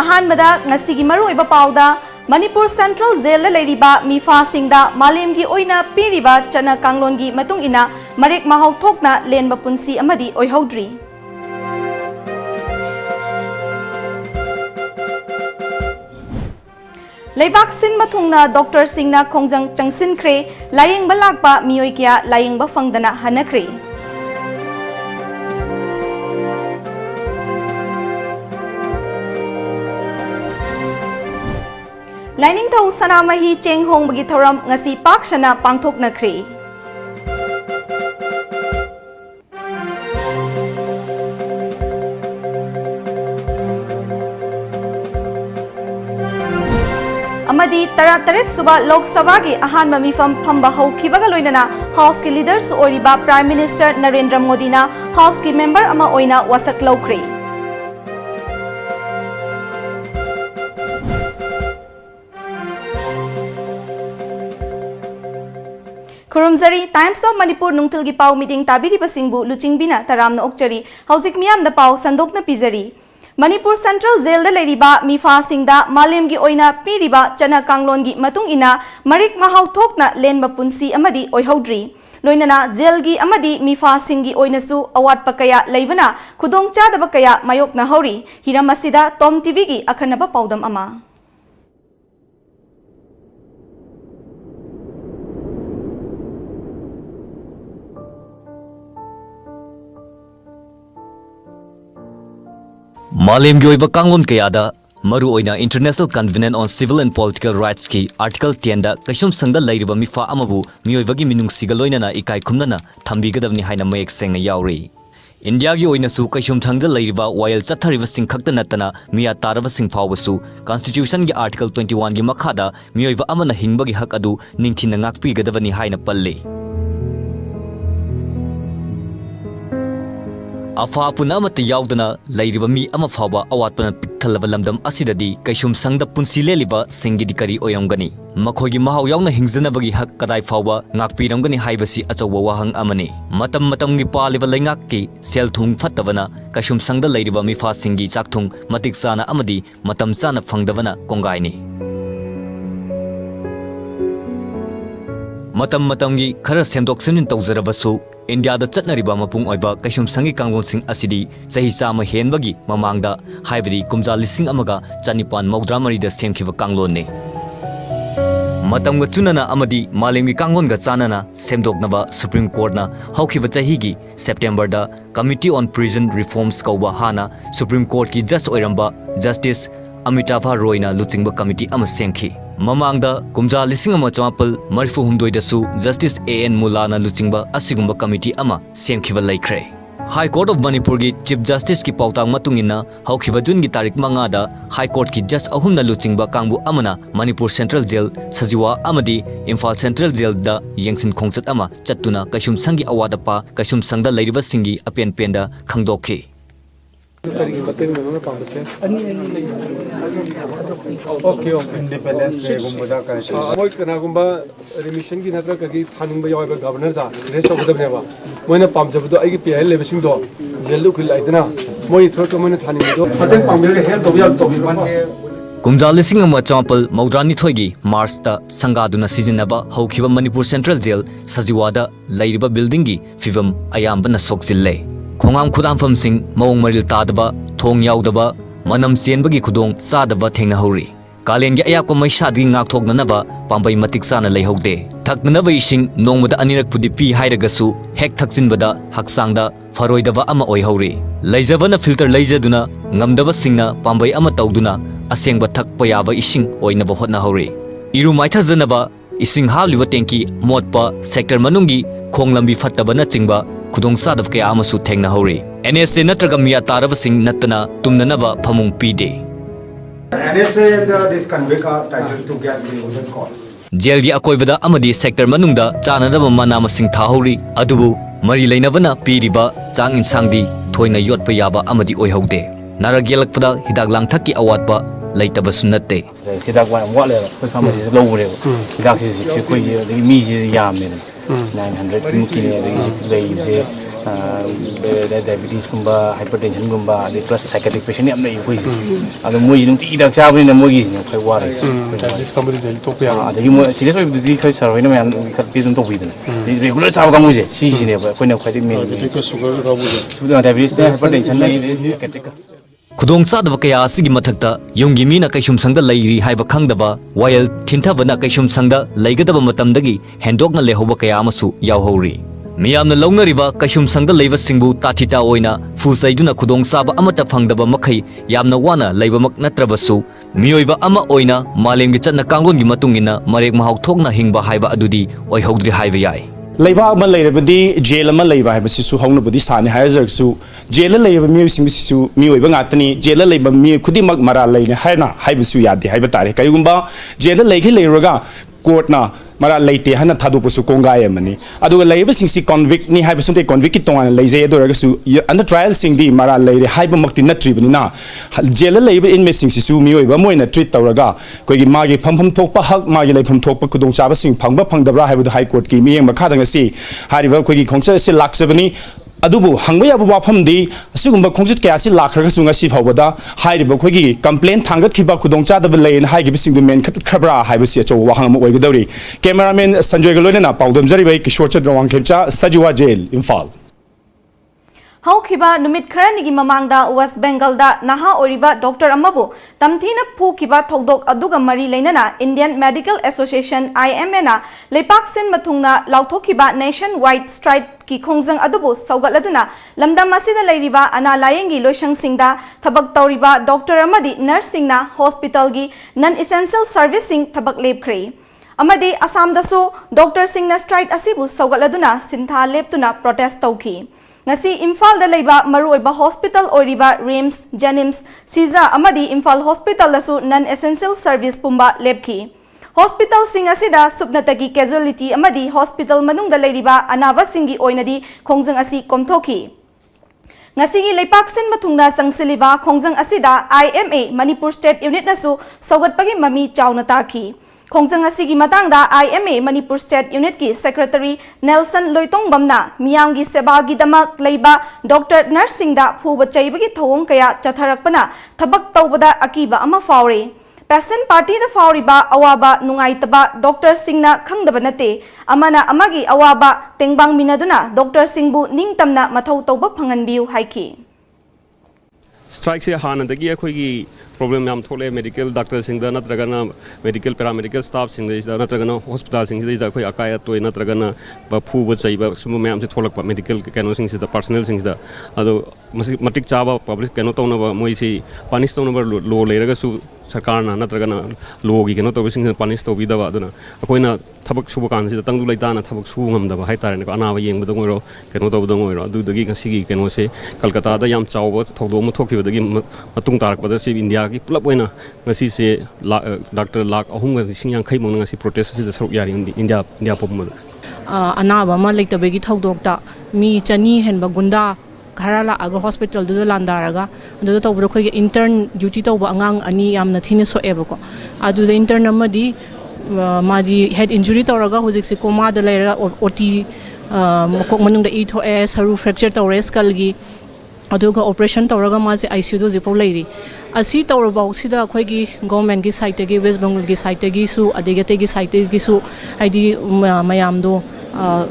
ꯑꯍꯥꯟꯕꯗ ꯉꯁꯤꯒꯤ ꯃꯔꯨꯑꯣꯏꯕ ꯄꯥꯎꯗ Manipur Central Jail la leiriba mifa singda malemgi oina piriba chana kanglongi matung ina marek mahau thokna lenba punsi amadi oihodri Leibak sin mathungna Dr. Singna khongjang changsin khre layeng balakba mioi kya layeng ba fangdana hanakre Lining thau sanamahi cheng hong bagi thoram ngasi pak shana pangthok na khre Amadi tarat suba Lok Sabha gi ahan mamifam phamba haukibaga loinana House ki leaders oriba Prime Minister Narendra Modi na House ki member ama oina wasak lokre Kurumzari Times of Manipur nungtil gi pau meeting tabiri basingbu Luchingbi na taramna okchari hausik miyam da pau sandokna pizari Manipur Central Jail da leiriba mifa singda malem gi oina piriba chana kanglon gi matung ina marik mahau thokna lenba punsi amadi oihodri loinana jail gi amadi mifa singi oina su awat pakaya leibana khudong chadaba kaya mayok na hori hiramasida Tom TV gi akhanaba paudam ama Malim Gyoiva Kangon Kayada, Maru Oina International Covenant on Civil and Political Rights Ki, Article 10 da Kashum Sangda Lairiba Mifa Amabu, Mioivagi Minung Sigaloina Ikai Kumnana, Tambigadavni Haina Mayek Senga Yauri. India Yoina Su Kashum Tanga Lairiba, while Satariva Sing Kaktanatana, Mia Tarava Sing Fawasu, Constitution Gi Article 21 Gi Makada, Mioiva Amana Hingbagi Hakadu, Ninkinangakpi Gadavani Haina Palli. Afa punamata yaudana lairiba mi ama fawa awatpana pikthalaba lamdam asidadi kaishum sangda punsi leliba singidi kari oiramgani makhogi mahau yauna hingjanabagi hak kadai fawa ngakpiramgani haibasi achawa wahang amani matam gi paliba laingakki selthung phatabana kaishum sangda lairiba mi fa singi chakthung matik sana amadi matam chana phangdabana kongaini matam gi khara semdok semin tawjarabasu India da chatnariba mapung oiba kaishum sangi kanglon sing asidi sahi chama henbagi mamangda haibadi kumja lising amaga chanipan maudramari da semkhiba kanglon ne matamga chunana amadi malemi kanglon ga chanana semdoknaba Supreme Court na haukiba chahigi September da Committee on Prison Reforms kauba hana Supreme Court ki just oiramba Justice Amitava Roy na Luchingba Committee ama semkhi Mamangda kumja lising ama chamapal marifu humdoi dasu Justice A.N. Mulana Luchingba asigumba committee ama semkhiba laikre High Court of Manipur gi Chief Justice ki pautang matungina haukiba jun gi tarik manga da High Court ki just ahumna Luchingba kangbu amana Manipur Central Jail Sajiwa amadi Imphal Central Jail da yengsin khongchat ama chattuna kashum sangi awadapa kashum sangda lairiba singi apen penda khangdokhi Okay, independence gumba ka moi kana gumba remission gi natra ka gi thaning ba yoy governor da rest of the neba moina pamjab do ai gi PL lebising do jelu khil aidna moi thor to moina thaning do paten pambil ge help do ya to bi man Kumja lising ama champal Maudrani thoigi March ta sangaduna sizinaba haukiba Manipur Central Jail Sajiwada lairiba building gi fivam ayambana sokjille khongam khudamfam sing maung maril tadaba thong yaudaba manam chenbagi khudong sadaba thengna hori Kalen gi ayakko mai shadgi ngak thoknanaba pambai matik sana leihaude thaknanaba ising nongmada anirak pudi pi hairagasu hek thakjinbada haksangda faroidaba ama oihori leijabana filter leijaduna ngamdaba singna pambai ama tawduna asengba thakpa yaba ising oinaba hotna hori iru maithajanaba ising haliba tenki motpa sector manungi khonglambi fattabana chingba khudong sadab kaya amasu thengna hori NSA natraga miya taraba sing natana tumnanaba phamung pide NSA and this convict are titled to get the wooden calls jail gi akoibada amadi sector manungda chanadaba manama sing thahori adubu mari leinabana piriba chang insangdi thoina yotpa yaba amadi oihaude narak yelakpada hidak langthakki awatba leitaba sunatte hidak wa amwale khoi khamasi lowre hidak si khoi mi ji yamne 900 मुकिने लेइबसे diabetes kumba hypertension kumba plus psychiatric patient yam nei koi ado moi jin ti dak cha bani moi gi khoi ware diabetes company del top ya ado mo serious oi di khoi survey na man khat pi zum to bi den regular cha ga mo je si ne ba koi na khoi de main sugar ga bu sugar diabetes hypertension nei psychiatric खुदोंग चादब कया असिगी मथक्ता युंगी Meena कैशुम संगदा Larry हाइबा खंगदबा vial थिंथाबना कैशुम संगदा लैगदबा मतमदगी हेंडोकना लेहोबा कया अमसु यावहौरी मियामना लौनरिबा कैशुम संगदा लैबा सिंगबु ताथिता ओइना फुसैदुना खुदोंग चाबा अमता फंगदबा मखै यामना वाना लैबमक नत्रबसु मियोइबा अमा ओइना मालेमगी चतना कांगलोनगी मतुंगिना मरेक महाउ थोकना हिंगबा हाइबा अदुदी ओइहौद्रि हाइबा याय लेबा अमा लेरबदी jail अमा लेबा हाइबसिसु हौनबदी साने हायजरसु jail लेबा मियोसिंगसिसु मियोइबा गातनी जेल लेबा मि खुदिमक मरा लेने हायना हाइबसु यादे हाइबा तारे कयुगुंबा जेल लेगे लेरगा कोर्टना मरा लेते हना थादोपसु कोंगाय मनी अदुगा लेबसिंगसि कन्विक्ट नि हाइबसुते कन्विक्ट की तोंगान लेजे अदोरगसु अंडर ट्रायल सिंगदी मरा लेरे हाइबा मक्ति नत्रिबनिना जेल लेबा इनमेसिंगसिसु मियोइबा मोइना ट्रीट तौरगा कोइगी मागी फमफम थोकपा हक मागी लेफम थोकपा खुदोंग चाबसिंग फंगबा फंगदबरा हाइबदु हाई कोर्ट की मियेंग मखादंगसि हारिबा कोइगी खोंगचा से लाक्सबनी अदुबु हंगबा याबा वाफमदी असुगुंबा खोंजित कयासि लाखरगसु ngasi फावबदा हाइरिबा खोगी कंप्लेन थांगतखिबा खुदोंचादबा लेन हाइगिबिसिंगदु मेन खबरा हाइबसि अचो वाहंग म ओइगदौरी कैमरामैन संजय गलोइना पाउदम जरिबै किशोर चंद्रवांग खेमचा सजुवा जेल इम्फाल हौखिबा नुमित खरनिगी ममांगदा वेस्ट बेंगलदा नहा ओरिबा डॉक्टर अमबु तमथीना फुखिबा थौदोक अदुगा मरी लेनना इंडियन मेडिकल एसोसिएशन IMA ना लेपाकसिन मथुंगना लाउथोखिबा नेशन वाइड स्ट्राइक की खोंजंग अदुबु सौगलदुना लमदम असिदा लेरिबा अना लायंगी लोइशंगसिंगदा थबक तौरिबा डॉक्टर अमदी नर्सिंगना हॉस्पिटल की नन एसेंशियल सर्विसिंग थबक लेबख्रे अमदी असमदसु डॉक्टर सिंगना स्ट्राइक असिबु सौगलदुना सिंथा लेपतुना प्रोटेस्ट तौखी ngasi imphal da leiba maruiba hospital oiriba rims jenims siza amadi imphal hospital lasu non essential service pumba lepki hospital sing asida subnatagi casualty amadi hospital manung da leiriba anawa singi oinadi khongjang asi komthoki ngasi gi leipak sin mathungna sangsiliba khongjang asida IMA Manipur state unit nasu sogatpagi mami chauna takhi खोंजंग असिगी मतंगदा IMA Manipur State Unit की Secretary Nelson Loitongबमना मियांगी सेवागी दमक लेबा doctor नर्सिंगदा फुब चैबगी थौंग कया चथरकपना थबक तौबदा अकीबा अमा फावरे patient party the फावरिबा अवाबा नुंगाइतबा doctor सिंगना खंगदबा नते Amna अमगी अवाबा तेंगबांग मिनादुना doctor सिंगबु निंगतमना मथौ तौबा फंगनबियु हाइकी strike से हानदगी अखोगी problem याम थोले मेडिकल डॉक्टर सिंगदा नत्रगना मेडिकल पैरामेडिकल स्टाफ सिंगदा नत्रगना हॉस्पिटल सिंगदा अखोई अकाय तोय नत्रगना बफुब चैबा सुम मैम से थोलक मेडिकल कैनो सिंगदा पर्सनल सिंगदा अदो मटिक चाबा पब्लिक कैनो तौनबा मोइसी पनिश तौनबा लो लेरगसु सरकारना नत्रगना लोगी कैनो तौबिसिंग पनिश तौबिदबा अदुना अखोइना थबक सुब कानसि तंगदु लैताना थबक सु ngамदबा हाइतारने अनाबा येंगबदंग ओइरो कैनो तौबदंग ओइरो अदुदगी ngasiगी कैनो से कलकत्ता याम चावबा थौदो म थोखिबदगी मतुंग तारकबदा से इंडिया की pull-up ओइना ngasi se doctor lakh अहुम सिंग यांखै मौन ngasi प्रोटेस्ट से सरुक यारि इंडिया पोम अनाबा मा लेतबेगी थौदोकता मी चनी हेनबा गुंडा खरा लाग हॉस्पिटल दुद लांदारगा अदुद तौबरो खोगे इंटर्न ड्यूटी तौबा अंगांग अनि यामना थिने सोएबको अदुद इंटर्न अमदी मादी हेड इंजुरी तौरगा हुजिक से कोमा द लेरा ओटी मकोक मनुंग द ई थोए सरू फ्रैक्चर तौरे स्कल गी अदुगा ऑपरेशन तौरगा मासे ICU दो जिपो लेरी असी तौरबाउ सिदा अखोगी गवर्नमेंट की साइट की वेस्ट बंगाल की साइट की सु अदेगते की साइट की सु आइदी मयामदो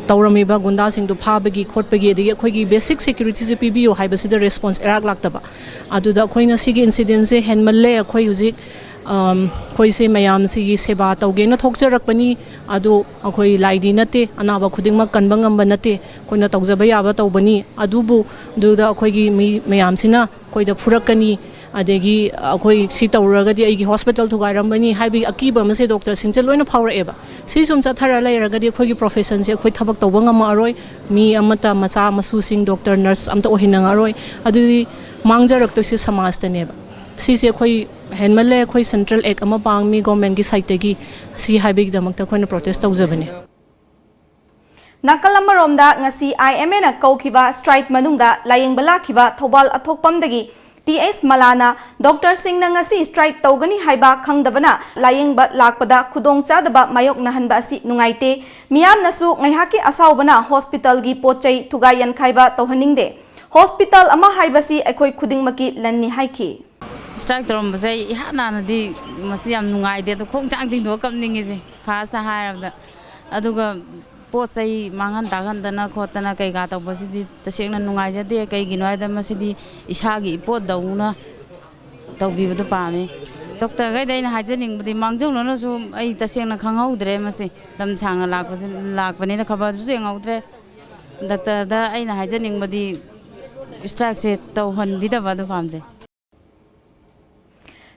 तौरमीबा गुंडा सिंह दो फाबगी खोटपगी अदगी अखोगी बेसिक सिक्योरिटी से पीबीओ हाइबसिदा रेस्पॉन्स एराक लाक्तबा अदुदा अखोइना सिगी इंसिडेंट से हेनमल्ले अखोई हुजिक खोई से मयाम सिगी सेवा तौगेना थोकजरकपनी अदो अखोई लाइदी नते अनाबा खुदिंगमा कनबा ngamba नते खोइना तौजबा याबा तौबनी अदुबु दुदा अखोगी मयाम सिना खोइदा फुरकनी अदेगी अखोई सी तौरगदी आइगी हॉस्पिटल थुगाइरमबनी हाइबी अकीबा मसे डॉक्टर सिंचे लोइना फावरएबा सी सुम चथरा लेरगदी अखोगी प्रोफेशन से अखोई थबक तौबा ngama अरोय मी अमता मचा मसु सिंग डॉक्टर नर्स अमता ओहिनंग अरोय अदुदी मांगजरक्तोसी समाजतनेबा सी से अखोई हेनमले अखोई सेंट्रल एक अमा पांगमी गवर्नमेंट की साइटगी सी हाइबी दमक अखोइना प्रोटेस्ट तौजबनी नाकल अमरोमदा ngasi IMA ना कौखिबा स्ट्राइक मनुंगदा लायेंगबा लाखिबा थौबाल अथोकपमदगी TS Malana Dr. Singh na ngasi strike tawgani haiba khangdabana layengba lakpada khudong chadaba mayok nahanba asi nungaite miyam nasu ngaihaki asawbana hospital gi pochai thugayan khaiba tawhaningde hospital ama haibasi akhoi khudingmaki lanni haiki strike tawm basai ihana nadi masi yam nungaide to khongchang ting do kamningi je fast hairabda aduga pochai mangan dagan dana khotana kai ga tawbasidi tasengna nungaijade kai ginoida masidi isagi pot dauna tawbibadu pame doctor gai daina hajening budi mangjong no su ai tasengna khanghaudre masi lam sangna lakpani na khabar su engaudre doctor da aina hajening budi strike se tawhan bidaba du pamje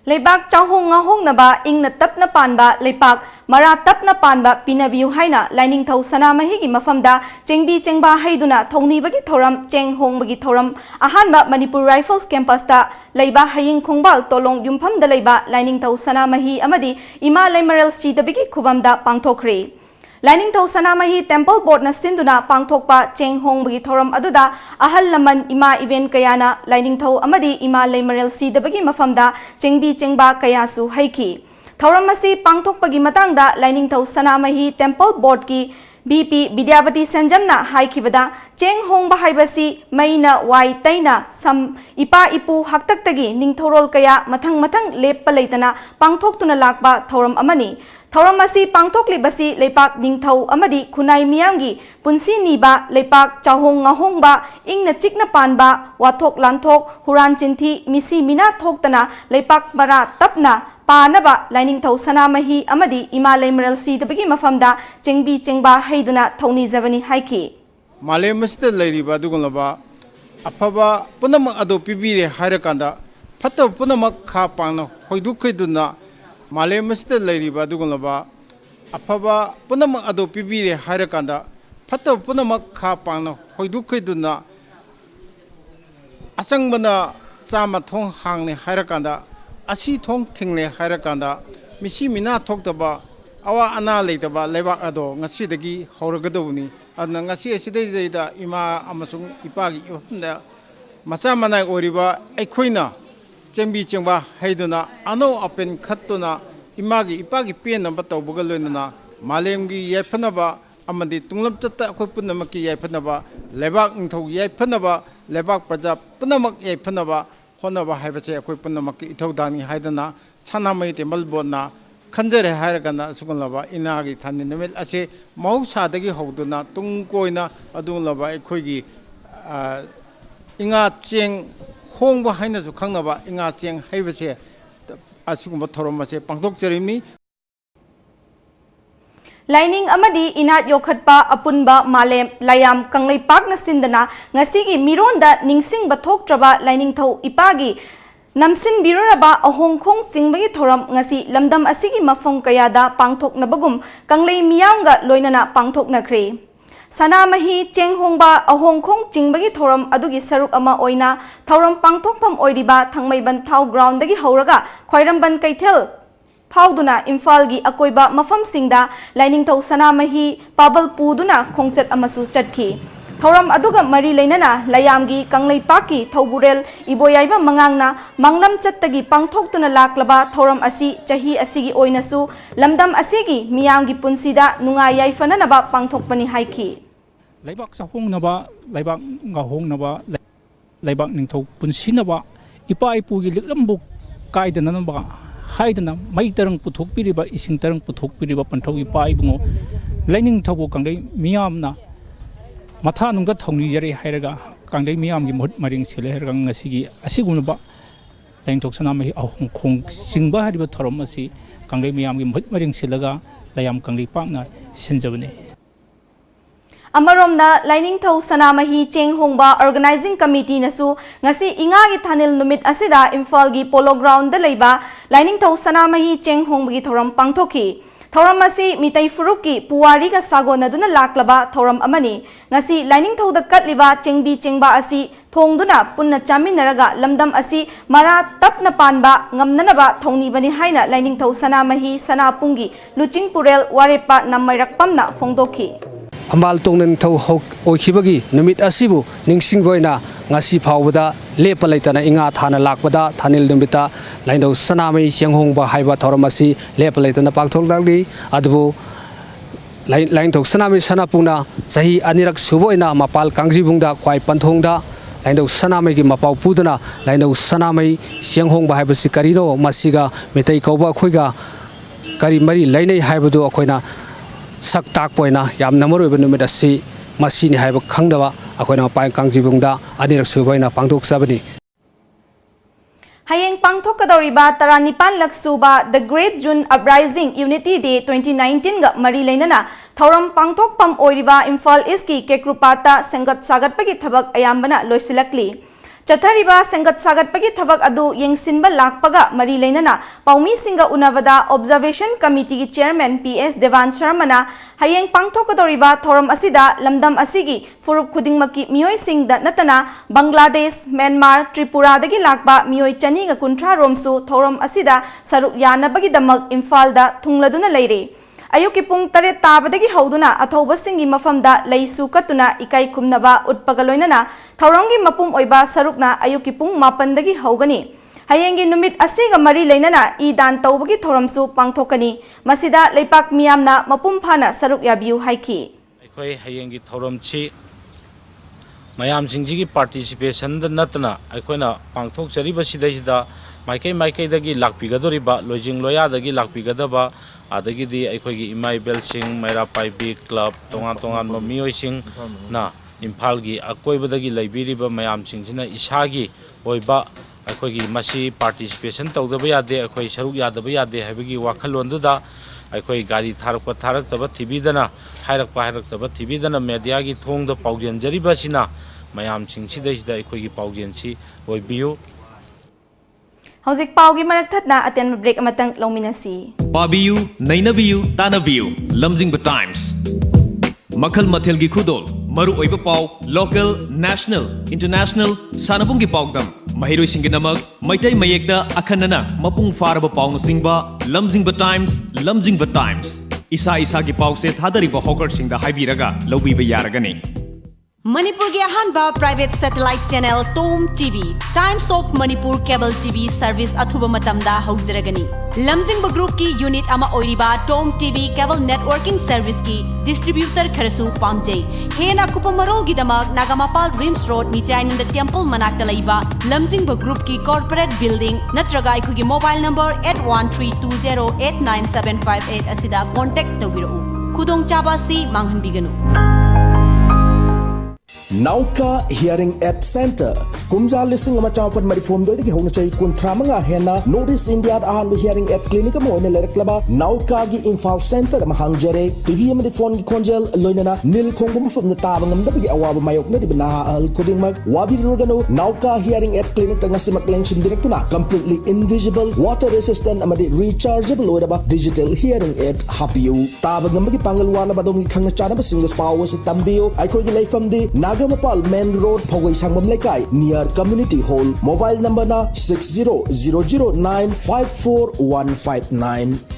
Leibak chahong ngahong na ba ing na tap na panba leipak mara tap na panba pinabiu haina lining thau sana mahigi mafamda chengbi chengba haiduna thongni bagi thoram cheng hong bagi thoram ahanba Manipur Rifles campus ta leiba haying khongbal tolong yumpham da leiba lining thau sana mahi amadi ima lemeral si da bagi khubamda pangthokre Lining thau sanamahi temple board na sinduna pangthokpa cheng hong bagi thoram aduda ahal laman ima event kayana lining thau amadi ima lemerel si dabagi mafamda chengbi chengba kayasu haiki thoram masi pangthokpagi matangda lining thau sanamahi temple board ki BP Bidyavati Sanjamna haikibada cheng hong bahaibasi maina wai taina sam ipa ipu haktaktagi ningthorol kaya mathang lepa leitana pangthoktuna lakba thoram amani Thoram masi pangthokli basi leipak ningthau amadi khunai miyamgi punsi niba leipak chahong ngahong ba ingna chikna panba wathok lanthok huran chinthi misi mina thoktana leipak bara tapna panaba lining thau sanamahi amadi ima lemeral si dabagi mafamda chengbi chengba haiduna thoni javani haiki Malem masjid leiriba dugunlaba afaba punamak ado pibire hairakanda phatta punamak kha pangna hoidukhaiduna Malem masjid leiriba dugunlaba afaba punamak ado pibire hairakanda phatta punamak kha pangna hoidukhaiduna asangbana chama thong hangne hairakanda asi thong thingle hairakanda misi mina thoktaba awa ana leitaba lebak ado ngasidagi horogadobuni adna ngasi asidayda ima amasung ipagi ifamda macha manai oriba aikhoina chengbi chengba haiduna ano apen khattuna imagi ipagi pen namba tawbuga loinana malemgi yaifanaba amadi tunglam chatta akhoi punamaki yaifanaba lebak ngthau yaifanaba lebak praja punamak yaifanaba honaba haibase akhoi punamaki ithaudani haidana sanamai temple bodna Kanjare Haragana Sugunlava Inagi Tani Namil Ase Mausa Dagi Hoduna Tungkoina Adunlava Ekogi Inga Cheng Hong behind the Kanava Inga Cheng Havase Asuguma Toromase Pangtok Jeremy Lining amadi inat yokhatpa apunba malem layam kanglai pak na sindana ngasigi mironda ningsing bathok traba lining thau ipagi Namsin biroraba ahong khong singbagi thoram ngasi lamdam asigi mafong kayada pangthok nabagum kanglei miyamga loinana pangthok nakre Sanamahi chenghongba ahong khong chingbagi thoram adugi saruk ama oina thoram pangthokpam oiriba thangmaiban thau ground dagi hauraga khwairamban kaithel Pauduna Imfalgi akoiba mafam singda lining thau sanamahi pabal puduna khongchat amasu chatki Thoram aduga mari leinana layamgi kanglai paki thauburel iboyaiba mangangna manglam chattagi pangthoktuna laklaba thoram asi chahi asigi oinasu lamdam asigi miyamgi punsida nunga yaifananaba pangthokpani haiki Laibak sahongnaba laibak ngahongnaba laibak ningthau punsinaba ipa ipugi liklambu kaidananaba haidana mai tarang puthokpiriba ising tarang puthokpiriba panthau ipa ibungo laining thau kanglai miyamna Matha nungga thongni jari hairaga kanglei miyamgi mohut maring sile hairaga ngasigi asigumba laingthok sanamahi ahong khong singba hariba thorom asi kanglei miyamgi mohut maring silaga layam kanglei pakna sinjabane Amaromna lining thau sanamahi chenghongba organizing committee nasu ngasi ingagi thanil numit asida Imphal gi polo ground da leiba lining thau sanamahi chenghongbi thoram pangthoki Thoram asi mitai furuki puwari ka sago naduna laklaba thoram amani ngasi lining thau da katliba chengbi chengba asi thongduna punna chaminaraga lamdam asi mara tapna panba ngamnanaba thongni bani haina lining thau sanamahi sanapungi Luchingpurel warepa namairakpamna phongdoki Ambal tongnen thau oikhibagi numit asibu ningsingboina ngasi phawda lepa leitana inga thana lakpada thanil dumbita laindau sanamai sianghongba haiba thoramasi lepa leitana pangthok dagdi adubu lain thok sanamai sanapuna sahi anirak suboina mapal kangjibungda kwai panthongda laindau sanamai gi mapau pudana laindau sanamai sianghongba haibasi karino masiga metai kauba khoiga kari mari lainai haibadu akoina sak tak poina yam namoroi benumit asi masini haiba khangdaba akoina pai kangjibungda anirak suboina pangthok sabani Hayeng pangthokadoriba taranipan laksuba The Great June Uprising Unity Day 2019 ga mari leinana thauram pangthokpam oiriba Imphal East ki Kekrupata sengat sagatpagi thabak ayambana loisilakli chathariba sengat sagatpagi thabak adu yengsinba lakpaga mari leinana paumi singa unavada Observation Committee ki Chairman PS Devan Sharmana hayeng pangthokadoriba thoram asida lamdam asigi furup khudingmaki mioi singda natana Bangladesh Myanmar Tripura dagi lakba mioi chani ga kunthra romsu thoram asida saruk yanabagi damak Imphal da thungladuna leire ayuki pung tare tabadagi hauduna athauba singi mafamda leisu katuna ikai khumnaba utpagaloinana thaurangi mapum oiba sarukna ayuki pung mapandagi haugani hayengi numit asiga mari leinana idan tawbagi thoramsu pangthokani masida leipak miyamna mapum phana saruk yabiu haiki akhoi hayengi thoramchi mayam singjigi participation da natna aikoina pangthok chariba sidai maikai dagi lakpigadoriba lojing loya dagi lakpigadaba adagidi aikoigi imai bel sing maira paibi club tongan mamioi sing na Imphal gi akoibadagi laibiriba mayam singsina isagi oiba aikoigi masi participation tawdaba yade akoi saruk yadaba yade habigi wakhalonduda aikoi gari tharaktaba thibidana hairaktaba thibidana media gi thongda paujenjariba sina mayam singsidai aikoigi paujensi oibiu Hauzik paugi marak thatna aten break amatang longminasi Pabiyu nainabiyu tanabiyu Lamjingba Times Makhal mathel gi khudol maru oiba pau local national international sanabung gi paudam mahiroi singi namak maitai mayekda akhanana mapung faraba paunu singba Lamjingba Times isa gi pause thadari ba hawker singda haibiraga lobiba yaragani Manipur ki ahanba private satellite channel Tom TV Times of Manipur cable TV service athuba matamda hauziragani Lamjingba group ki unit ama oiriba Tom TV cable networking service ki distributor kharasu pamjai hena kupamarol gi damak Nagamapal Rims Road Nityananda Temple manakta laiba Lamjingba group ki corporate building natraga ikhugi mobile number 8132089758 asida contact tawiru khudong chaba si manghanbiganu Nauka Hearing Aid Center Kumja lising ama chawpat marifom doi ki hong chai kuntramanga hena Notice India ahan hearing aid clinic mo ne lereklaba Nauka gi Imphal Center ma hangjare 3Pm de phone gi konjel loinana nil khongum fam na tabangam da gi awaba mayok na di bana al koding mag wabi rogano Nauka Hearing Aid Clinic tanga simak lengsin direktuna completely invisible water resistant amadi rechargeable oidaba digital hearing aid hapiu tabangam gi pangalwana badom gi khangna chana ba single power se tambio ai khoi gi leifam di Nagamapal Main Road Phawai Sangmam Lekai near Community Hall mobile number na 6009545159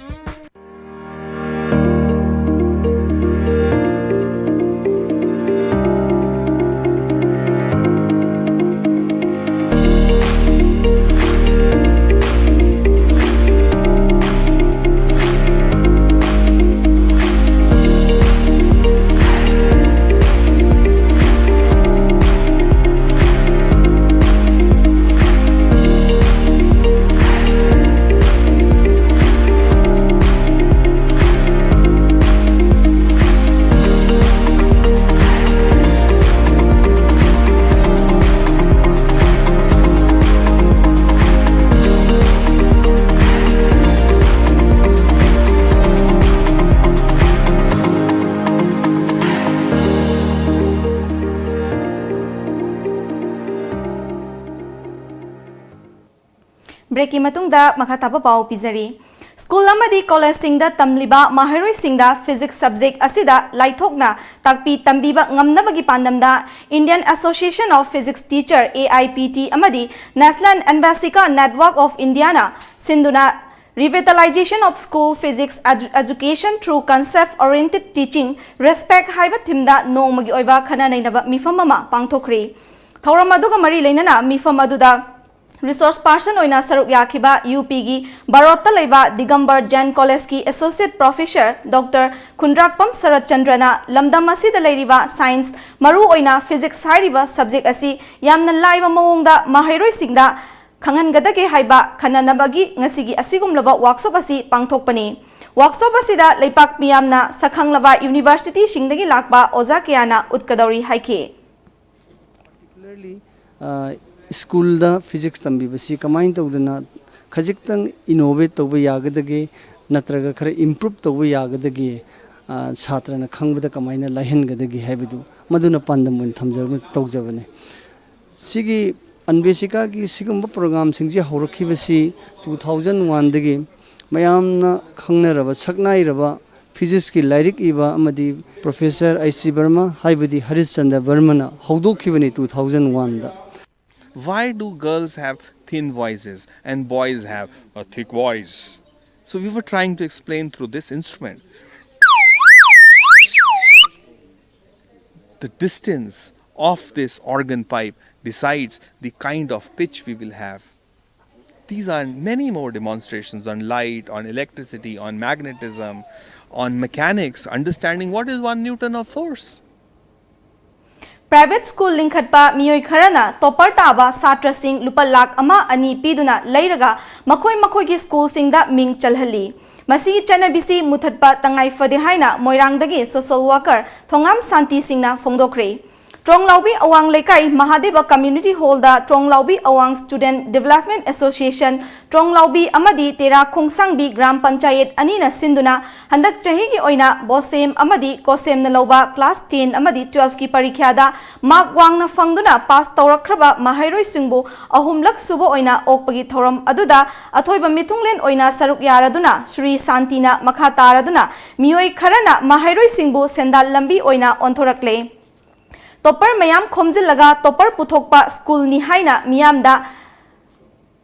break ki matungda makhataba pau pizari School amadi college singda tamliba maharoi singda physics subject asida laithokna takpi tambiba ngamnabagi pandamda Indian Association of Physics Teacher AIPT amadi National Embassy ka Network of Indiana sinduna revitalization of school physics education through concept oriented teaching respect haiba thimda nongmagi oiba khana nainaba mifam ama pangthokri Thauram aduga mari leinana mifam aduda Resource person oina saruk yakiba UP gi Barotta leiba Digambar Jain College ki Associate Professor Dr. Kundrakpam Sarat Chandrana lamdam asida leiriba Science maru oina Physics hairiba subject asi yamna laiba mawongda mahairoi singda khangan gadage haiba khananabagi ngasigi asigumlaba workshop asi pangthokpani workshop asida leipak miyamna sakhanglaba university singdagi lakba oza kiyana utkadauri haike particularly school da physics tambi basi kamain tawdana khajiktan innovate tawba yagadage natraga khara improve tawba yagadage chhatra na khangbada kamaina lahen gadage haibedu maduna pandamun thamjar tawjabane sigi anbesika gi sigamba program singji haurakhi basi 2001 dagi mayamna khangnaraba saknairaba physics ki lyric iba amadi professor IC Burma haibadi Harishchandra Burmana haudokhibani 2001 da. Why do girls have thin voices and boys have a thick voice? So we were trying to explain through this instrument. The distance of this organ pipe decides the kind of pitch we will have. These are many more demonstrations on light, on electricity, on magnetism, on mechanics, understanding what is 1 Newton of force. Private school linkhatpa miyoi kharana topper taba satra sing lupa lakh ama ani piduna leiraga makoi gi school singda ming chalhali masi chanabisi muthatpa tangai fade haina moirangdagi social worker thongam santi singna phongdokre Tronglaubi Awang Lekai Mahadeva Community Hall da Tronglaubi Awang Student Development Association Tronglaubi Amadi Tera Khongsangbi Gram Panchayat Anina Sinduna Handak Chahi gi oina Bosem Amadi Kosem na lauba class 10 Amadi 12 ki parikya da mark wang na fangduna pass tawrakraba mahairoi singbu ahumlak subo oina okpagi thoram aduda athoiba mitunglen oina saruk yaraduna Sri Santina makha taraduna miyoi kharana mahairoi singbu sendal lambi oina onthorakle Topper mayam khomjil laga topper puthokpa school ni haina miyam da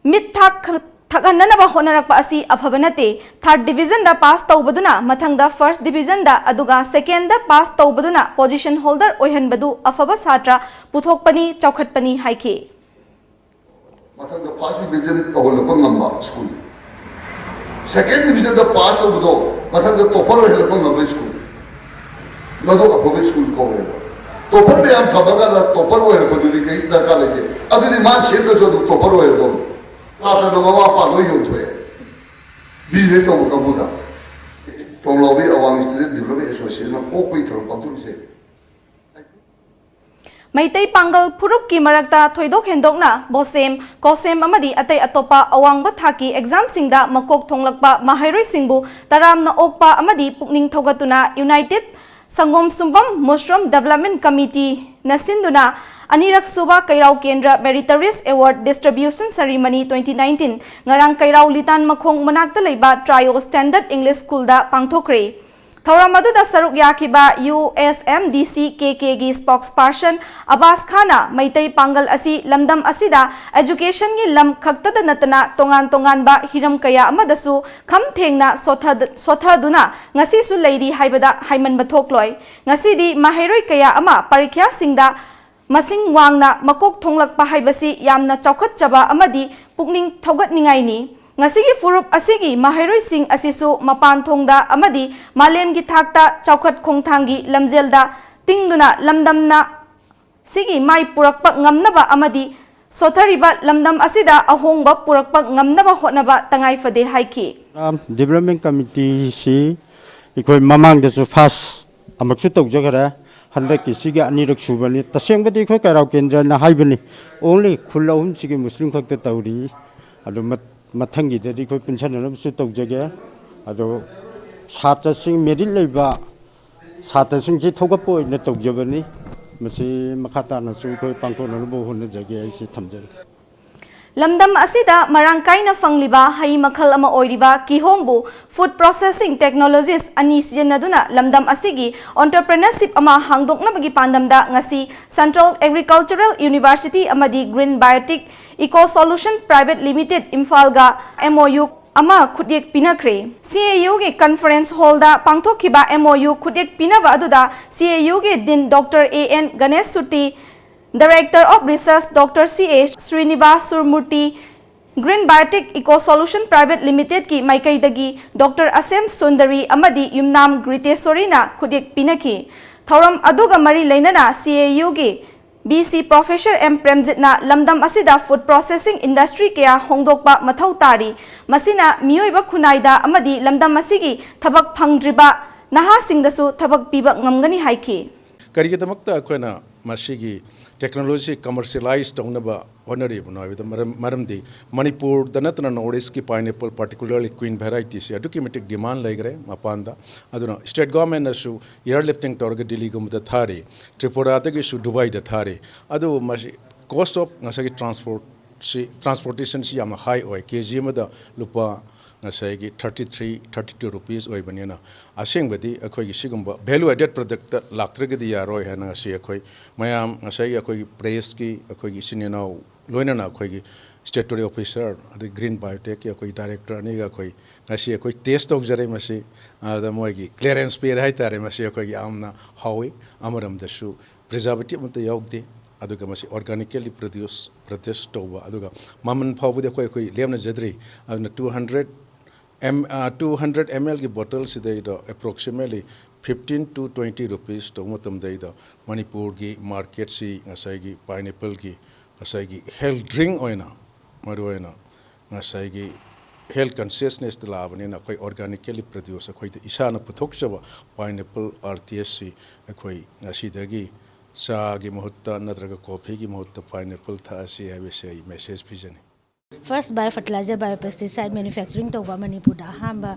mit thakanana ba honarakpa asi aphabanate third division da pass tawbaduna mathang da first division da aduga second da pass tawbaduna position holder oihan badu afaba satra puthokpani chaukhatpani haike mathang da first division tawlapang ngamba school second division da pass tawbado mathang da topper oihalapang ngamba school madu afaba school ko Topper de am thabaga la topper wo er baduli kai darkar lege adili man shed so topper wo er do ata no ma pa lo yo thwe bi le to ka buda Tonglobi Awang Student Development Association ma ko koi thor pamtu se Maitai Pangal Puruk ki marakta thoidok hendokna Bosem Kosem amadi atai atopa awangba thaki exam singda makok thonglakpa mahairoi singbu taramna okpa amadi pukning thogatuna United Sangom Sumbam Mushroom Development Committee Nasinduna Anirak Suba Kairau Kendra Meritorious Award Distribution Ceremony 2019 Ngarang Kairau Litan Makhong Manakta Leiba Trio Standard English School da Pangthokre Thauramadu da saruk yakiba USMDC KK gi spokesperson Abbas Khana Maitai Pangal asi lamdam asida education gi lam khakta da natana tongan ba hiram kaya amadasu kham thengna sotha duna ngasi su leidi haibada haiman bathokloi ngasi di mahairoi kaya ama parikya singda masing wangna makok thonglakpa haibasi yamna chaukhat chaba amadi pukning thogat ningai ni Ngasigi furup asigi mahairoi sing asisu mapan thongda amadi malem gi thakta chaukhat khongthangi lamjelda tingduna lamdamna sigi mai purakpa ngamnaba amadi sothariba lamdam asida ahongba purakpa ngamnaba hotnaba tangai fade haiki Development Committee si ikoi mamang da su fast amaksu tawjagara handak ki siga anirak subani tasengbadi ikoi Kairau Kendra na haibani only khulahum sigi muslim khakta tawri adu Mathangi dadi koi pension su tawjage ado satra sing merit leiba satra sing ji thogapo ina tawjabani masi makhata na su koi pangthona bo honna jage ai si thamjar Lamdam asida marangkai na fangliba hai makhal ama oiriba kihongbu food processing technologies ani sijanaduna lamdam asigi entrepreneurship ama hangdokna bagi pandamda ngasi Central Agricultural University amadi Green Biotic Eco Solution Private Limited Imfalga MOU ama khudek pinakre CAU ge conference hall da pangthokhiba MOU khudek pinaba aduda CAU ge din Dr. AN Ganesh Sutti Director of Research Dr. C.H. Srinivas Surmurti, Green Biotech Eco Solution Private Limited ki Maikaidagi, Dr. Asem Sundari Amadi Yumnam Gritesorina Kudik Pinaki, Thoram Aduga Mari Lainana CAU gi BC Professor M. Premjitna Lamdam Asida Food Processing Industry kaya Hongdokba Mathau Tari, Masina Mioiba Kunaida Amadi Lamdam Masigi, Tabak Pangdriba, Naha Singdasu Tabak Biba Ngamgani Haiki. Karigitamakta Akwana Masigi technology commercialized taunaba honorable no with maramdi Manipur danatana notice ki pineapple particularly queen varieties adukimetic demand laigre mapanda aduna state government asu airlifting torga Delhi gum the thari Tripura the issue Dubai the thari adu mas cost of ngasagi transportation si am high oil kg mada lupa ngasagi 32 rupees oil banana asing badi akoi sigumba value added product laktrage di yaroi hana si akoi mayam ngasagi akoi press ki akoi sinena loina na akoi statutory officer the green biotech ki akoi director ani ga akoi ngasi akoi test of jare masi da moigi clearance pe hai tare masi akoi amna hawi amaram dasu preservative mata yogdi aduga masi organically produced toba aduga maman phawu de koi lemna jadri aduna 200 ml ki bottle sidai do approximately 15 to 20 rupees to matam dai do Manipur ki market si ngasai ki pineapple ki ngasai ki health drink oina maruina ngasai ki health consciousness de labane na koi organically produce koi de isana puthok chaba pineapple RTSC koi ngasi dagi sa gi mohutta natraga coffee gi mohutta pineapple tha si have say message pijani. First biofertilizer biopesticide manufacturing tauba Manipur da hamba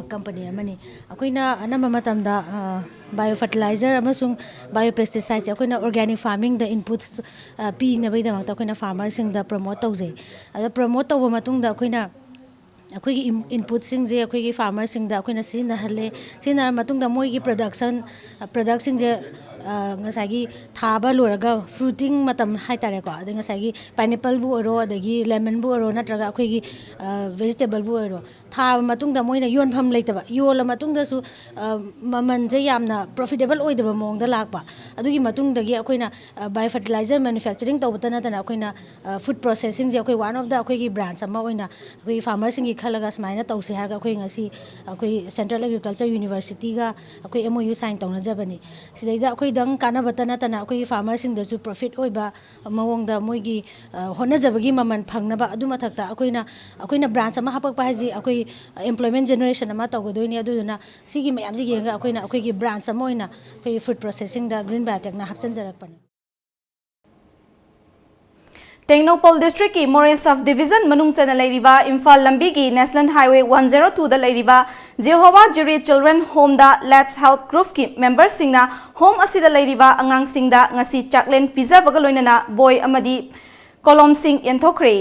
company amani akoina anamba matamda biofertilizer amasung biopesticides akoina organic farming the inputs pi na bai da makta akoina farmers sing da promote taujai ada promote tauba matung da akoina akoigi input sing je akoigi farmers sing da akoina sina halle sina matung da moi gi production sing je ngasagi thaba loraga fruiting matam haitare ko adinga sagi pineapple bu oro adagi lemon bu oro natraga akoigi vegetable bu oro thaba matung da moina yon pham leitaba yola matung da su maman je yamna profitable oidaba mong da lakpa adugi matung dagi akoina biofertilizer manufacturing tawtana tana akoina food processing je akoi one of the akoigi branch ama oina akoi farmers singi khalaga smaina tawse haga akoi ngasi akoi Central Agriculture University ga akoi MOU sign tawna jabani sidaida akoi dang kana batana tana akoi farmers sing da su profit oiba mawong da moigi hona jabagi maman phangna ba adu mathakta akoina branch ama hapak pa haji akoi employment generation ama tawgodoi aduna sigi mayam ji yenga akoigi branch ama oina akoi food processing da green biotech na hapchan jarak pani. Tengnopol District ki Morain Subdivision manung sena leiriba Imphal lambi ki National Highway 102 da leiriba Jehovah Jireh Children Home da Let's Help Group ki member singna home asida leiriba angang singda ngasi chaklen pizza bagaloinana boy amadi kolom sing yenthokre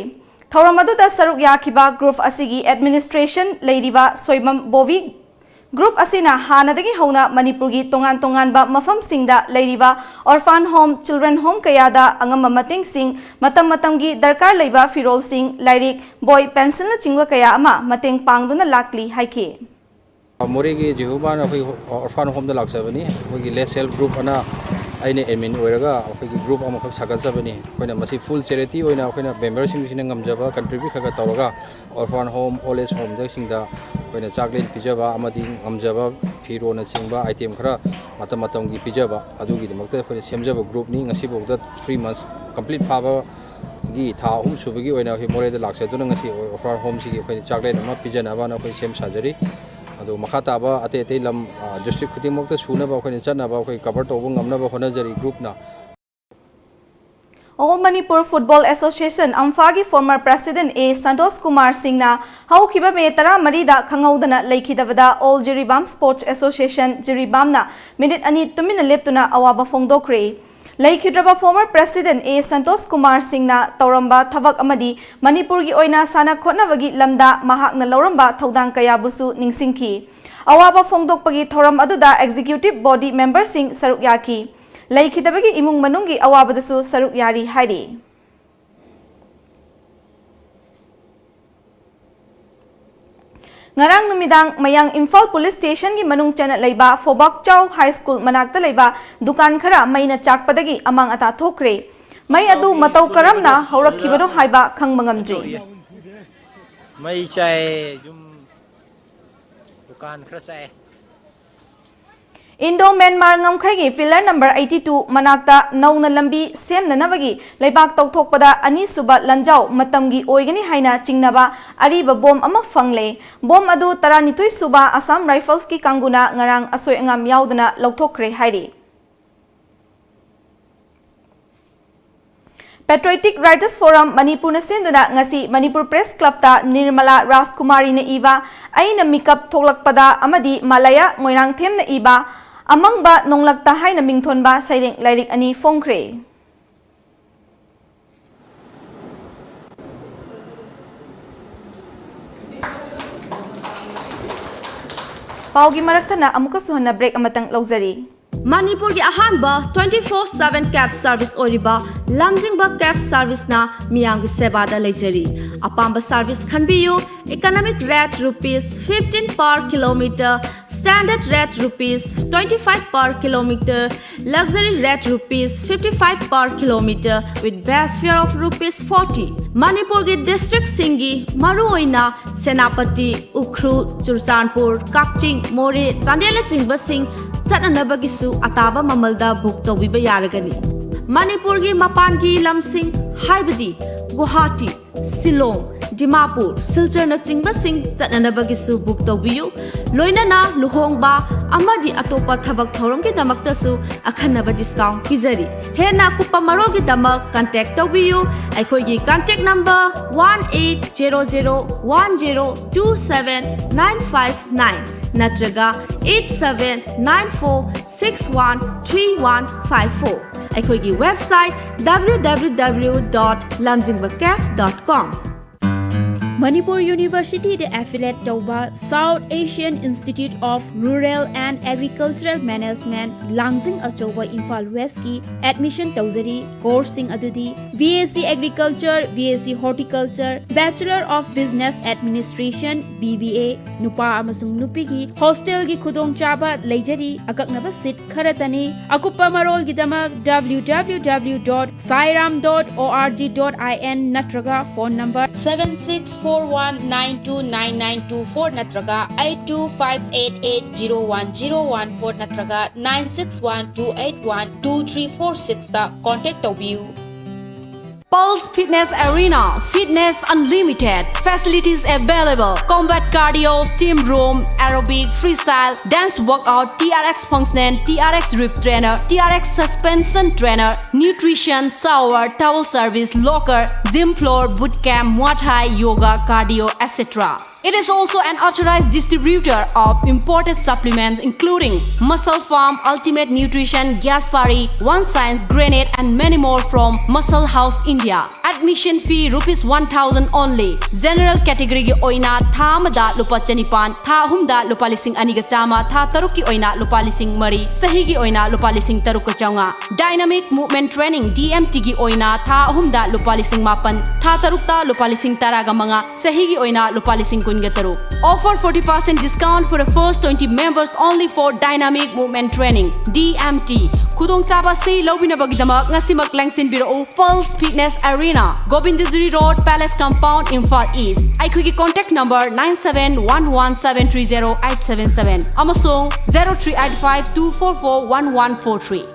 Thoramadu da saruk yakiba group asigi administration leiriba Soimam Bovi Group asina hanadagi hauna Manipur gi tongan ba mafam singda leiriba orphan home children home kayada angam mating sing matam gi darkar leiba firol sing lairik boy pencil na chingwa kaya ama mateng pangduna lakli haike Morigi Jehovah na orphan home da laksabani gi Let's Help Group ana aine admin oiraga gi group ama khak sagasabani koina masi full charity oina koina member sing sing ngamjaba contribute khaga tawraga orphan home old age home da singda koina chaklen pijaba amadi ngamjaba firo na singba item khara matam gi pijaba adugi demakta koina semjaba group ni ngasi bogda 3 months complete phaba gi tha hum subagi oina hi more da laksaduna ngasi orphan home sigi koina chaklen ama pijana ba na koi sem sajari adu makhata ba ate lam district khuting mokta suna ba khoi chana ba khoi cover to ngamna ba honajari group na All Manipur Football Association Amphagi former President A. Santos Kumar Singh na haukiba me tara marida khangaudana lekhidabada All Jiribam Sports Association Jiribam na minute ani tumina leptuna awaba fongdokre Laikhidraba former President A. Santos Kumar Singh na tauramba thavak amadi Manipur gi oina sana khotnawagi lamda mahak na lauramba thaudang kaya busu ningsingki awaba fongdokpagi thoram aduda executive body member sing saruk yaki Laikhidabagi imung manungi awabadasu saruk yari hairi Ngarang numidang mayang Imphal Police Station gi manung chana leiba Phobak Chow High School manakta leiba dukan khara maina chakpadagi amang ata thokre May adu matau karamna haurakibano haiba khangba ngamdri. May chai dukan khara sai. Indo Myanmar ngamkhaigi pillar number 82 manakta nauna lambi semnanabagi leibak tawthokpada ani suba lanjau matamgi oigani haina chingnaba ariba bom ama fangle. Bom adu 12 suba Assam Rifles ki kanguna ngarang asoi angam yaudana lauthokre hairi. Patriotic Writers Forum Manipur na senduna ngasi Manipur Press Club ta Nirmala Rajkumari na iba ay na mikap thoklakpada amadi Malaya ngoyrang them na iba amang ba nonglagta hay na mingthon ba saireng lairik ani fongkre. Paugi marakta na amuka suhan na break amatang lauzari. Manipur ki ahanba 24/7 cab service oriba lamjingba cab service na miyang ki seba da leijari apamba service khanbiyu economic rate rupees 15 per kilometer standard rate rupees 25 per kilometer luxury rate rupees 55 per kilometer with base fare of rupees 40 Manipur ki district singi maruoina Senapati Ukhrul Churchanpur Kakching More Chandela chingba sing Chananabagisu ataba mamalda book tawbiba yaragani. Manipur gi mapan gi lamsing haibadi Guwahati, Shillong, Dimapur, Silchar na chingba sing chananabagisu book tawbiyu loina na luhongba amadi atopa thabak thorom ki damakta su akhanaba discount pizari. Hena kupa maro ki damak contact tawbiyu aikhoi gi contact number 180010279559 Natraga 8794613154. Aikoigi website www.lamjingbacaf.com. Manipur University de affiliate Toba South Asian Institute of Rural and Agricultural Management Langsing Achoba Imphal West ki admission tawzari course sing adudi BSc Agriculture, BSc Horticulture, Bachelor of Business Administration BBA nupa amasung nupi gi hostel gi khudong chaba leijari akaknaba seat kharatani akupa marol gi damak www.sairam.org.in natraga phone number 7641929924 natraga 8258801014 natraga 9612812346 ta contact tawbiu. Pulse Fitness Arena, Fitness Unlimited, facilities available, combat cardio, steam room, aerobic, freestyle, dance workout, TRX functional, TRX rip trainer, TRX suspension trainer, nutrition, shower, towel service, locker, gym floor, bootcamp, Muay Thai, yoga, cardio, etc. It is also an authorized distributor of imported supplements including Muscle Farm, Ultimate Nutrition, Gaspari, One Science, Granite and many more from Muscle House, India. Admission fee rupees 1000 only. General category ki oina tha amada lupa chanipan, tha ahumda lupa lising aniga chama, tha taruk ki oina lupa lising mari, sahi ki oina lupa lising taruk ka chaunga. Dynamic Movement Training DMT ki oina tha ahumda lupa lising mapan, tha tarukta lupa lising taraga mga, sahi ki oina lupa lising Offer 40% discount for the first 20 members only for Dynamic Movement Training DMT. Kudong saba si lobina bagdamak ngasimak langsin biro Pulse Fitness Arena, Gobindazuri Road, Palace Compound, Imphal East. Aikugi contact number 9711730877 amasung 038524411143.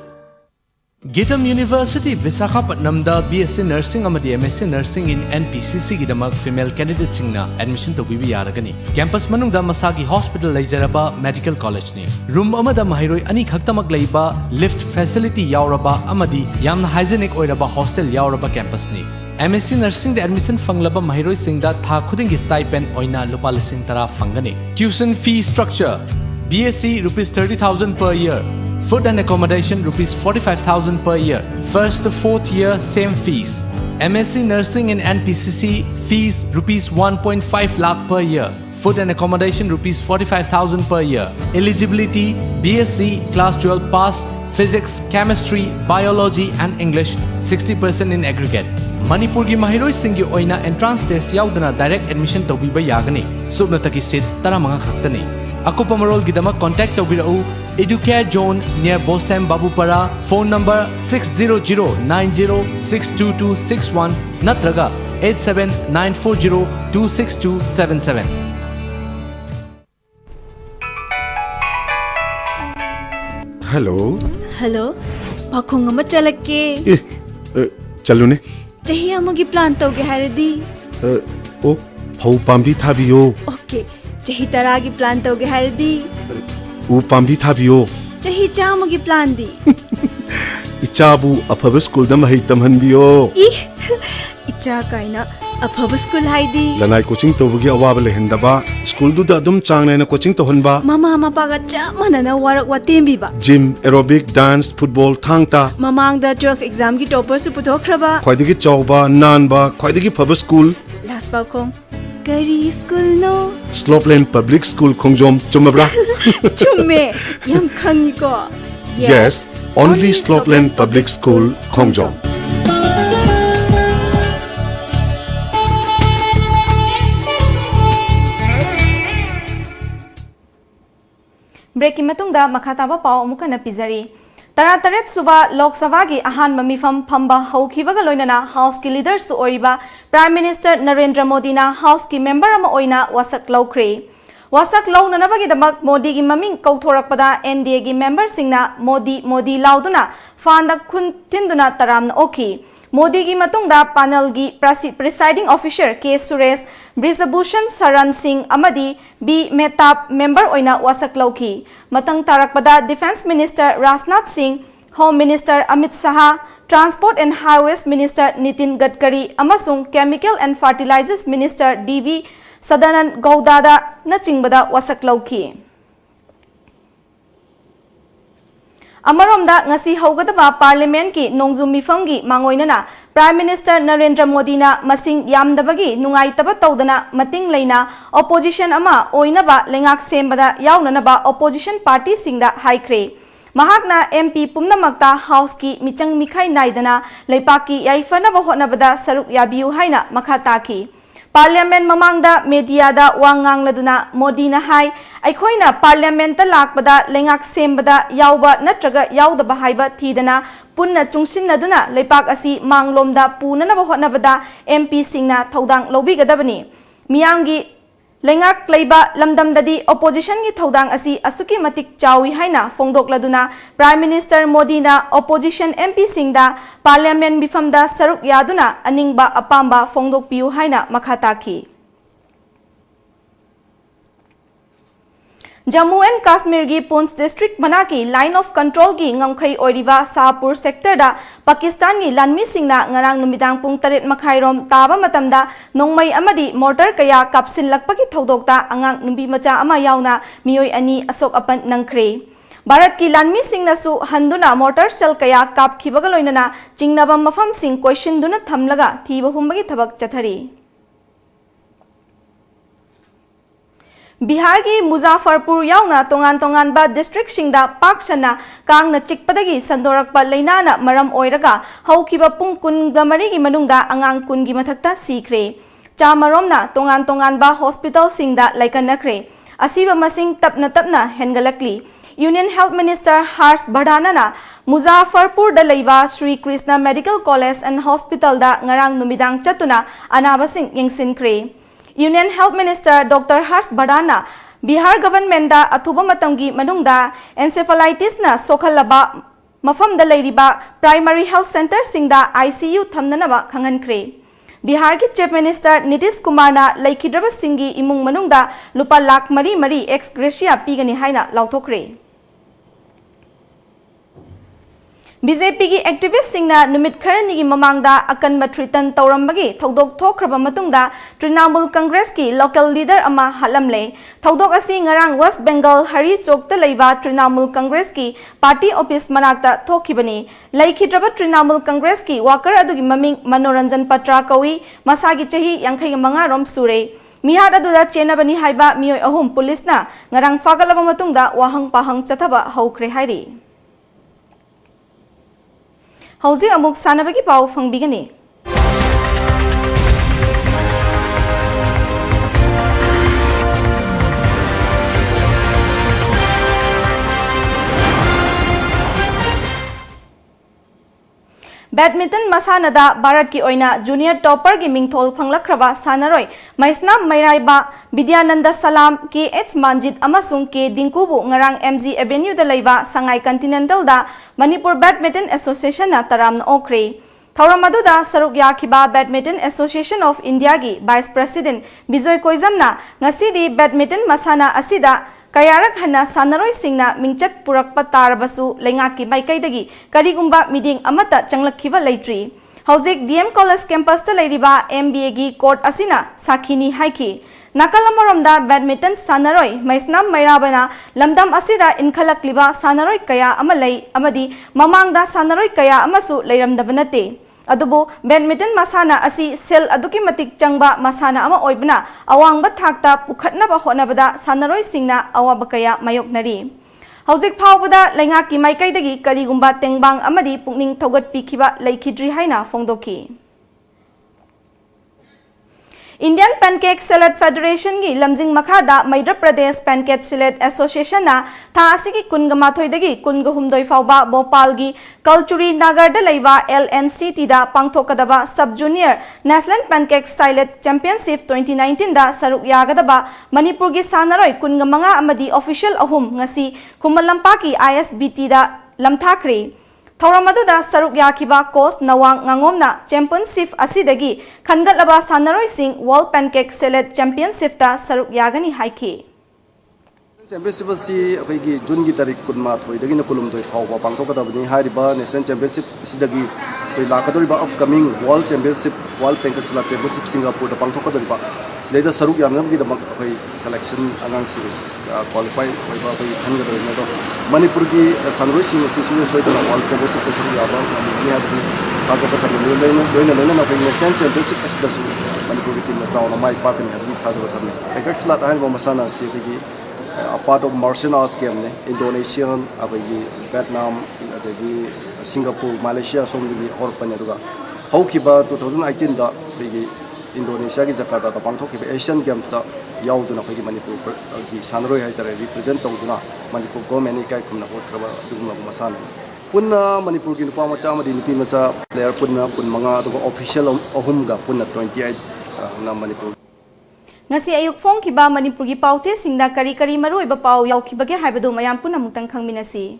Gitam University Visakhapatnam da BSc Nursing amadi MSc Nursing in NPCC gidamak female candidates singna admission to bibi yaragani. Campus manungda masagi hospital leizaraba medical college ni. Room amada mahiroi ani khaktamak leiba lift facility yauraba amadi yamna hygienic oiraba hostel yauraba campus ni. MSc Nursing the admission fanglaba mahiroi singda tha khudingi stipend oina lupa lising tara fangani. Tuition fee structure BSc rupees 30,000 per year. Food and accommodation rupees 45,000 per year. First to 4th year same fees. MSc Nursing in NPCC fees rupees 1.5 lakh per year. Food and accommodation rupees 45,000 per year. Eligibility BSc class 12 pass, physics, chemistry, biology and English 60% in aggregate. Manipur gi mahiroi singi oina entrance test yaudana direct admission tawbiba yagani. Subnataki seat 10 khaktani. Akupa marol gidama contact tawbirau Educare Zone near Bosem Babupara. Phone number 60090622261 natraga 87940262277. Hello. Hello. Pakhong ama chalake. Chalune. Chahi amagi plan tauge haradi. Oh, phau pambi thabiyo. Okay. Chahi taragi plan tauge haradi. U pambi thabiyo. Chahi chamagi plan di. Ichabu afaba school da mahai tamhanbiyo. Icha kaina afaba school haidi. Lanai coaching tawagi awaba lehendaba. School du da adum changne na coaching tohonba. Mama paga chamana na warak watembi ba. Gym, aerobic, dance, football, thangta. Mamang da 12 exam ki topper su putokhraba. Khwaidagi chawba, nanba, khwaidagi phaba school. Last ba khong. Kari school no. Slopeland Public School Khongjom chumabra. Chumme. Yam khangi ko. Yes, only Slopeland Public School Khongjom. Break ki matungda makhataba pau mukana pizari. Tarataret suba Lok Sabha gi ahan mamifam phamba haukiwaga loinana House ki leader su oriba Prime Minister Narendra Modi na House ki member ama oina wasak laukre. Wasak lau nanabagi damak Modi gi maming kauthorakpada NDA gi member singna Modi lauduna fanda khun tinduna taramna oki. Modi gi matungda panel gi presiding officer K Suresh Brisabhushan Saran Singh amadi B Mehtap member oina wasak lauki. Matang tarakpada Defense Minister Rajnath Singh, Home Minister Amit Shah, Transport and Highways Minister Nitin Gadkari amasung Chemical and Fertilizers Minister DV Sadanand Gowda nachingbada wasak lauki. Amaromda ngasi haugadaba Parliament ki nongzum mifam gi mangoinana Prime Minister Narendra Modi na masing yamdabagi nungaitaba tawdana mating leina opposition ama oinaba lengak sembada yaunanaba opposition party singda haikre. Mahakna MP pumnamakta House ki michang mikhai naidana leipaki yaifanaba hotnabada saruk yabiu haina makhataki. Parliament mamangda media da wangang laduna Modi na hai aikoina Parliament ta lakbada lengak sembada yauba natraga yaudaba haiba thidana punna chungsinnaduna leipak asi manglomda punanaba hotnabada MP singna thodang lobigadabani miyangi lengak leiba lamdamdadi opposition gi thodang asi asuki matik chawi haina fongdokladuna Prime Minister Modi na opposition MP singda Parliament bifamda saruk yaduna aningba apamba fongdokpiu haina makhataki. Jammu and Kashmir gi Poonch district manaki line of control gi ngamkhai oiriba Sahapur sector da Pakistan gi lanmi singna ngarang numidang pung 8 makhairom taba matamda nongmai amadi mortar kaya kapsin lakpaki thodokta angang numbi macha ama yauna mioi ani asok apan nangkhre. Bharat ki lanmi singna su handuna mortar cell kaya kapkhibaga loinana chingnabam mafam sing question duna thamlaga thiba humbagi thabak chathari. Bihar ki Muzaffarpur yauna tongan ba district singda paksana kang na chikpadagi sandorakpa leinana maram oiraga haukiba pung kunga marigi manungda angang kungi mathakta sikre. Chamaromna tongan ba hospital singda laikanakre. Asiba masing tapna hengalakli. Union Health Minister Harsh Bardana na Muzaffarpur da leiba Sri Krishna Medical College and Hospital da ngarang numidang chatuna anabasing yengsinkre. Union Health Minister Dr. Harsh Bardana Bihar government da athuba matamgi manungda encephalitis na sokhalaba mafamda leiriba primary health center singda ICU thamnanaba khangankre. Bihar ki Chief Minister Nitish Kumar na laikhidraba singi imung manungda lupa lakh mari ex gratia pigani haina lauthokre. BJP ki activist singna numit kharani gi mamangda akan matritan tawrambagi thodok thokraba matungda Trinamool Congress ki local leader ama halamle thodok asi ngarang West Bengal Hari Chowk ta leiba Trinamool Congress ki party office manakta thokibani laikhidraba Trinamool Congress ki worker adugi maming Manoranjan Patra kawi masagi chahi 45 rom sure mihar aduda chenabani haiba mioi ahum police na ngarang fagalaba matungda wahang pahang chathaba haukre hairi. Hausi amuk sanabagi pau fangbigani. Badminton मसानदा भारत की ओइना junior topper की मिंगथोल फंगलखरबा सानरोय मैस्ना मैराइबा विद्यानंद सलाम के H मानजित अमसुंग के दिंकुबु ngarang MG Avenue da leiba Sangai Continental da Manipur Badminton Association na taramna okre Thauram aduda saruk yakiba Badminton Association of India gi Vice President Bijoy Koizamna ngasidi badminton masana asida Kayarak hana sanaroi singna mingchat purakpa tarabasu lengaki maikaidagi karigumba meeting amata changlakhiba leitri Hauzik DM College campus ta leiriba MBA gi court asina sakhini haiki Nakalamoromda badminton sanaroi maisnam mairabana lamdam asida inkhalakliba sanaroi kaya amalai amadi mamangda sanaroi kaya amasu leiramdabanate Adubu badminton masana asi sel aduki matik changba masana ama oibna awangba thakta pukhatna ba honabada sanaroi singna awaba kaya mayoknari Hauzik phawbada lengaki maikaidagi karigumba tengbang amadi pukning thogat pikhiba leikidri haina fongdoki Indian Pancake Salad Federation gi lamjing makhada Madhya Pradesh Pancake Salad Association na tha asigi kungamathoi dagi kungahumdoi fawba Bhopal gi Culture Nagar da leiba LNCT da pangthokadaba Sub Junior National Pancake Salad Championship 2019 da saruk yagadaba Manipur gi sanaroi kungamanga amadi official ahum ngasi Khumalampa ki ISBT da lamthakre Thauramadu saruk yakiba coast nawang ngangomna championship asidagi khangatlaba sanaroi sing World Pancake Salad Championship ta saruk yagani haiki Championship si akhoi June gi tarik kunma thoi dagi na kulum doi phawba pangthokadabani hariba national championship sidagi koi lakadoriba upcoming World Championship World Pancake Salad Championship Singapore da pangthokadoriba sidai saruk yamnam gi damak akhoi selection angang si qualify hoiba koi khangadoi do Manipur gi sanroi sing si su soi da World Championship ta saruk yaba ni habdi khaso ka thani loina na koi national championship asida su Manipur gi team na sauna mai pakani habdi khaso ka thani pancake salad hani ba masana si gi a part of martial arts game ne Indonesian abagi Vietnam adagi Singapore Malaysia somgi horpanya duga haukiba 2018 da bigi Indonesia gi Jakarta da pangthokiba Asian Games da yauduna khagi Manipur gi sanroi haitare represent tawduna Manipur government kai kumna hotraba duguma masana punna Manipur gi nupa macha amadi nupi macha player punna manga aduga official ahum ga punna 28 na Manipur Ngasi ayuk phong kiba Manipur gi pauche singda kari kari maroi ba pau yaukibage haibadu mayam puna mutang khangminasi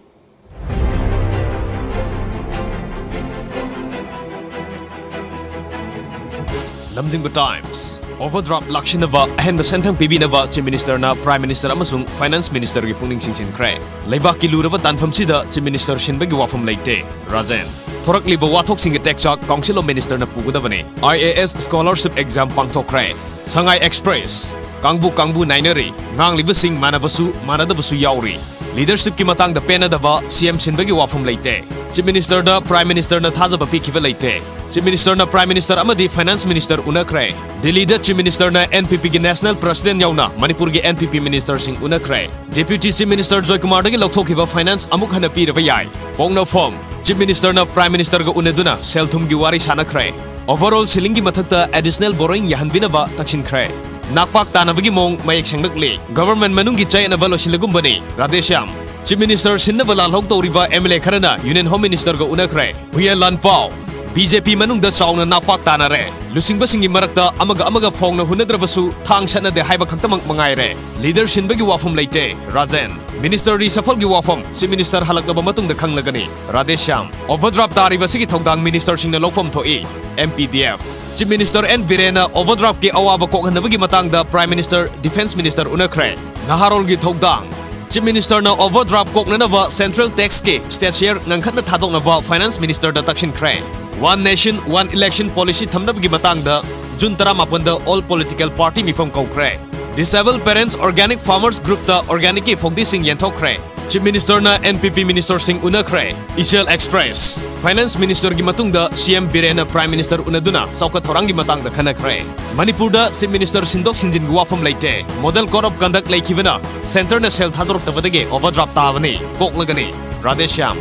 Lamjingba Times Overdraft Lakshinava Ahenba Sentang Pibinava Chief Minister na Prime Minister amasung Finance Minister gi pungning singsin kre Leibak ki luraba tanfam sida Chief Minister Shinbagi wafam leite Rajen Thorakliba wathok singa tekchak Council of Minister na pugudabane IAS Scholarship Exam pangthokre Sangai Express Kangbu Nainari Ngangliba sing manavasu manadabasu yauri Leadership ki matang da pena daba CM Shinbagi wafam leite Chief Minister da Prime Minister na thajaba pikhiba leite Chief Minister na Prime Minister amadi Finance Minister unakre Delhi da Chief Minister na NPP gi National President yauna Manipur gi NPP Minister sing unakre Deputy Chief Minister Joy Kumar da gi lokthokhiba Finance amuk hana piraba yai Pongna form Chief Minister na Prime Minister ga unaduna selthum gi wari sanakre Overall siling gi mathakta additional borrowing yahanbinaba taksinkre Nakpak tanavagi mong mayek senglakli Government manung gi chayna valosilagumbani Radesham Chief Minister Sinna Valalhok Toriba MLA Kharana Union Home Minister ga unakre Huya Lanpao BJP manung da chawna nakpak tanare Luchingba singi marakta amaga phongna hunadrabasu thang sana de haiba khaktamang mangaire Leader Shinbagi wafam leite Rajen Minister Risafal gi wafam Chief Minister halaknaba matung da khanglagani Radesham Overdraft tariba sigi thongdang Minister singna lokfam thoi MPDF Chief Minister N Virena overdraft ki awaba kokhanabagi matang da Prime Minister Defense Minister unakre Naharol gi thongdang Chief Minister na overdraft koknanaba Central Tax ki state share ngangkhatna thadoknaba Finance Minister da takshin kre One Nation One Election policy thamnabagi matang da June 18 da all political party mifam kokre Disabled Parents Organic Farmers Group da organic ki fogdi sing yenthokre Chief Minister na NPP Minister sing unakre Ishel Express Finance Minister gi matung da CM Birena Prime Minister unaduna sauka thorang gi matang da khanakre Manipur da Chief Minister Sindok Sinjin gi wafam leite Model Code of Conduct leikivana Center na sel thadorok tabadage overdraft tawani koklagani Radesham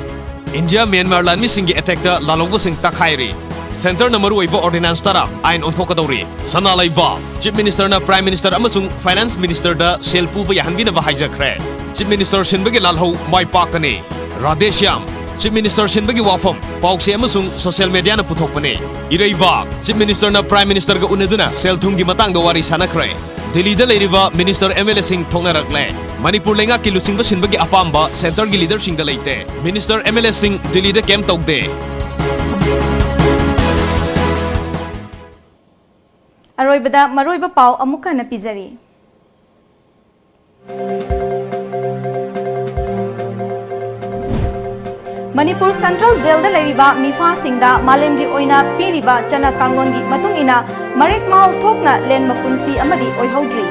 India Myanmar lanmi singi attack da lalongbu sing takhairi Center na maru oiba ordinance tara ain onthokadori sana laiba Chief Minister na Prime Minister amasung Finance Minister da sel puba yahanbina ba haijakre Chief Minister Shinbagi lalho mai pakani Radesham Chief Minister Shinbagi Wafam, Pauksi Amasung, Social Media na Putokpane. Iraiba, Chief Minister na Prime Minister ga unaduna, Selthungi Matang da wari sanakre. Delhi da Leriba, Minister MLA Singh Thongnarakle. Manipur lenga ki Luchingba Shinbagi Apamba, Center gi leader Singh da leite. Minister MLA Singh Delhi da kem togde. Aroibada maroiba pau amuka na pizari. Manipur Central Jail da leriba mifa singda malemgi oina piriba chana kanglongi matung ina marek mau thokna len mapunsi amadi oihaudri.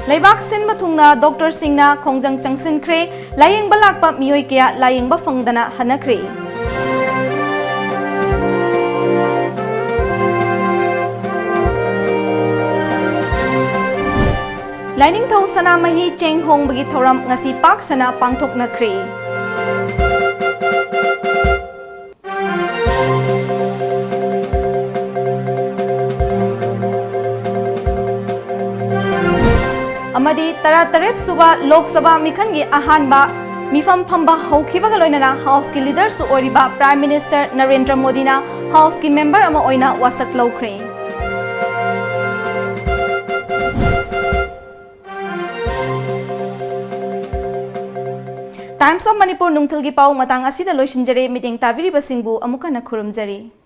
Laibak sin mathungna Dr. Singna khongjang changsin kre layeng balakpa mioi kya layeng ba fangdana hanakre. Lining thau sana mahi cheng hong bagi thoram ngasi pak sana pangthok na kre. Amadi tarataret suba Lok Sabha mikhan gi ahan ba mifam phamba haukiba ga loinana House ki leader su oriba Prime Minister Narendra Modi na House ki member ama oina wasak lokre. Times of Manipur nungthil gi pau matang asida loisinjare meeting tabiri basingbu amuka na khurumjari.